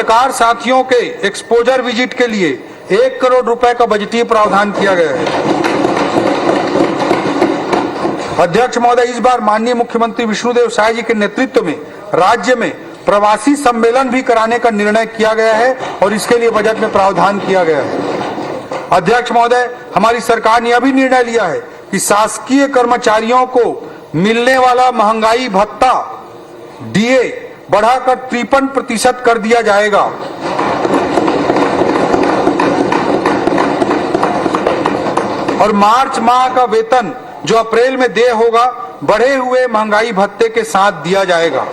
पत्रकार साथियों के एक्सपोजर विजिट के लिए 1 करोड़ रुपए का बजटीय प्रावधान किया गया है। अध्यक्ष महोदय, इस बार माननीय मुख्यमंत्री विष्णुदेव साय जी के नेतृत्व में राज्य में प्रवासी सम्मेलन भी कराने का निर्णय किया गया है और इसके लिए बजट में प्रावधान किया गया है। अध्यक्ष महोदय, हमारी सरकार ने अभी निर्णय लिया है कि शासकीय कर्मचारियों को मिलने वाला महंगाई भत्ता डीए बढ़ाकर 53% कर दिया जाएगा। और मार्च माह का वेतन जो अप्रैल में देय होगा बढ़े हुए महंगाई भत्ते के साथ दिया जाएगा।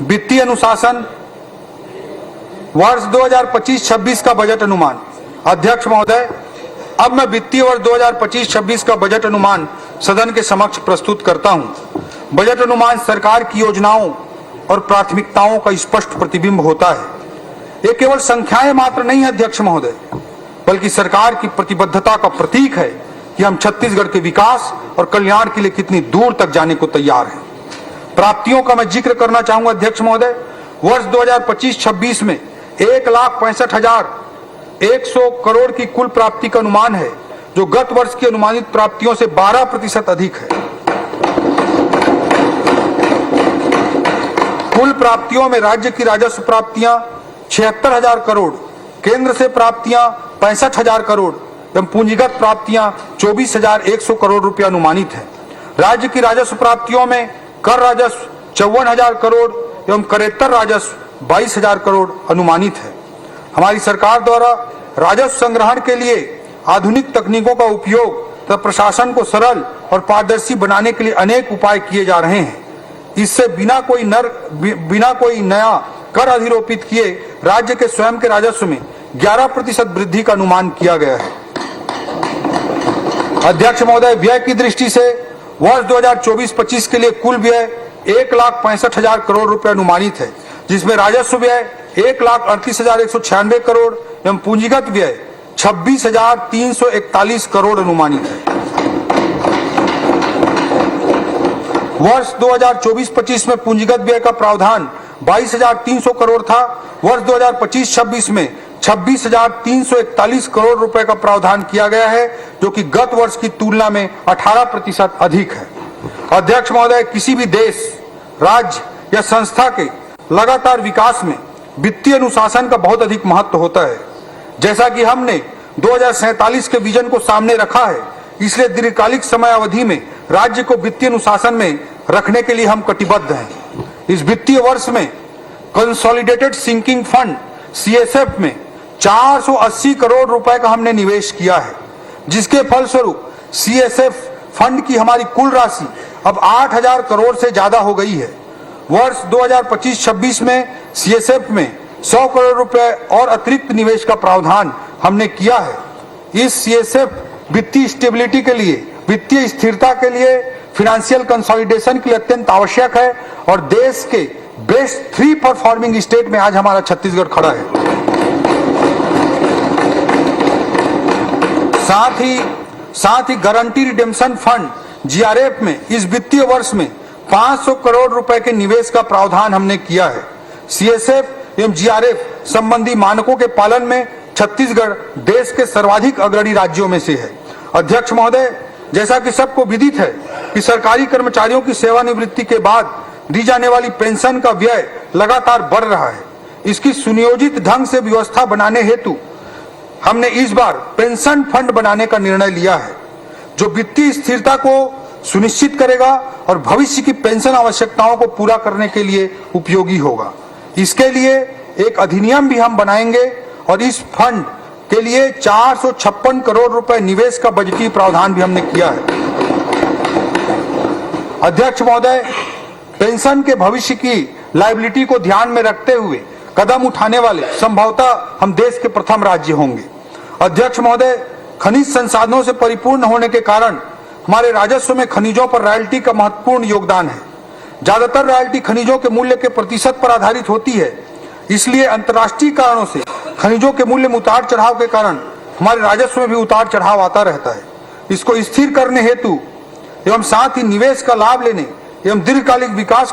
वित्तीय अनुशासन वर्ष 2025-26 का बजट अनुमान। अध्यक्ष महोदय, अब मैं वित्तीय वर्ष 2025-26 का बजट अनुमान सदन के समक्ष प्रस्तुत करता हूं। बजट अनुमान सरकार की योजनाओं और प्राथमिकताओं का स्पष्ट प्रतिबिंब होता है। ये केवल संख्याएं मात्र नहीं है अध्यक्ष महोदय, बल्कि सरकार की प्रतिबद्धता का प्रतीक है कि हम छत्तीसगढ़ के विकास और कल्याण के लिए कितनी दूर तक जाने को तैयार हैं। प्राप्तियों का मैं जिक्र करना चाहूंगा अध्यक्ष महोदय। वर्ष 2025-26 में 1,65,100 करोड़ की कुल प्राप्ति का अनुमान है, जो गत वर्ष की अनुमानित प्राप्तियों से 12% अधिक है। कुल प्राप्तियों में राज्य की राजस्व प्राप्तियां 76,000 करोड़, केंद्र से प्राप्तियां 65,000 करोड़ एवं पूंजीगत प्राप्तियां 24,100 करोड़ रुपया अनुमानित है। राज्य की राजस्व प्राप्तियों में कर राजस्व 54,000 करोड़ एवं करेत्तर राजस्व 22,000 करोड़ अनुमानित है। हमारी सरकार द्वारा राजस्व संग्रहण के लिए आधुनिक तकनीकों का उपयोग तथा प्रशासन को सरल और पारदर्शी बनाने के लिए अनेक उपाय किए जा रहे हैं। इससे बिना कोई नया कर अधिरोपित किए राज्य के स्वयं के राजस्व में 11% वृद्धि का अनुमान किया गया है। अध्यक्ष महोदय, व्यय की दृष्टि से वर्ष 2024-25 के लिए कुल व्यय 1,65,000 करोड़ रुपए अनुमानित है, जिसमें राजस्व व्यय 1,38,196 करोड़ एवं पूंजीगत व्यय 26,341 करोड़ अनुमानित है। वर्ष 2024-25 में पूंजीगत व्यय का प्रावधान 22,300 करोड़ था। वर्ष 2025-26 में 26,341 करोड़ रुपए का प्रावधान किया गया है, जो कि गत वर्ष की तुलना में 18% अधिक है। अध्यक्ष महोदय, किसी भी देश, राज्य या संस्था के लगातार विकास में वित्तीय अनुशासन का बहुत अधिक महत्व होता है। जैसा कि हमने 2047 के विजन को सामने रखा है, इसलिए दीर्घकालिक समय अवधि में राज्य को वित्तीय अनुशासन में रखने के लिए हम कटिबद्ध हैं। इस वित्तीय वर्ष में कंसोलिडेटेड सिंकिंग फंड सीएसएफ में 480 करोड़ रुपए का हमने निवेश किया है, जिसके फलस्वरूप सीएसएफ फंड की हमारी कुल राशि अब 8,000 करोड़ से ज्यादा हो गई है। वर्ष 2025-26 में सीएसएफ में 100 करोड़ रुपए और अतिरिक्त निवेश का प्रावधान हमने किया है। इस सीएसएफ वित्तीय स्टेबिलिटी के लिए, वित्तीय स्थिरता के लिए, फाइनेंशियल कंसोलिडेशन के लिए अत्यंत आवश्यक है और देश के बेस्ट 3 परफॉर्मिंग स्टेट में आज हमारा छत्तीसगढ़ खड़ा है। साथ ही गारंटी रिडेम्पशन फंड जीआरएफ में इस वित्तीय वर्ष में 500 करोड़ रुपए के निवेश का प्रावधान हमने किया है। सीएसएफ एवं जीआरएफ संबंधी मानकों के पालन में छत्तीसगढ़ देश के सर्वाधिक अग्रणी राज्यों में से है। अध्यक्ष महोदय, जैसा कि सबको विदित है कि सरकारी कर्मचारियों की सेवानिवृत्ति के बाद दी जाने वाली पेंशन का व्यय लगातार बढ़ रहा है। इसकी सुनियोजित ढंग से व्यवस्था बनाने हेतु हमने इस बार पेंशन फंड बनाने का निर्णय लिया है, जो वित्तीय स्थिरता को सुनिश्चित करेगा और भविष्य की पेंशन आवश्यकताओं को पूरा करने के लिए उपयोगी होगा। इसके लिए एक अधिनियम भी हम बनाएंगे और इस फंड के लिए 456 करोड़ रुपए निवेश का बजटीय प्रावधान भी हमने किया है। अध्यक्ष महोदय, पेंशन के भविष्य की लायबिलिटी को ध्यान में रखते हुए कदम उठाने वाले संभवतः हम देश के प्रथम राज्य होंगे। अध्यक्ष महोदय, खनिज संसाधनों से परिपूर्ण होने के कारण हमारे राजस्व में खनिजों पर रॉयल्टी का महत्वपूर्ण योगदान है। ज्यादातर रॉयल्टी खनिजों के मूल्य के प्रतिशत पर आधारित होती है, इसलिए अंतर्राष्ट्रीय कारणों से खनिजों के मूल्य में उतार चढ़ाव के कारण हमारे राजस्व में भी उतार चढ़ाव आता रहता है। इसको स्थिर करने हेतु एवं साथ ही निवेश का लाभ लेने एवं दीर्घकालिक विकास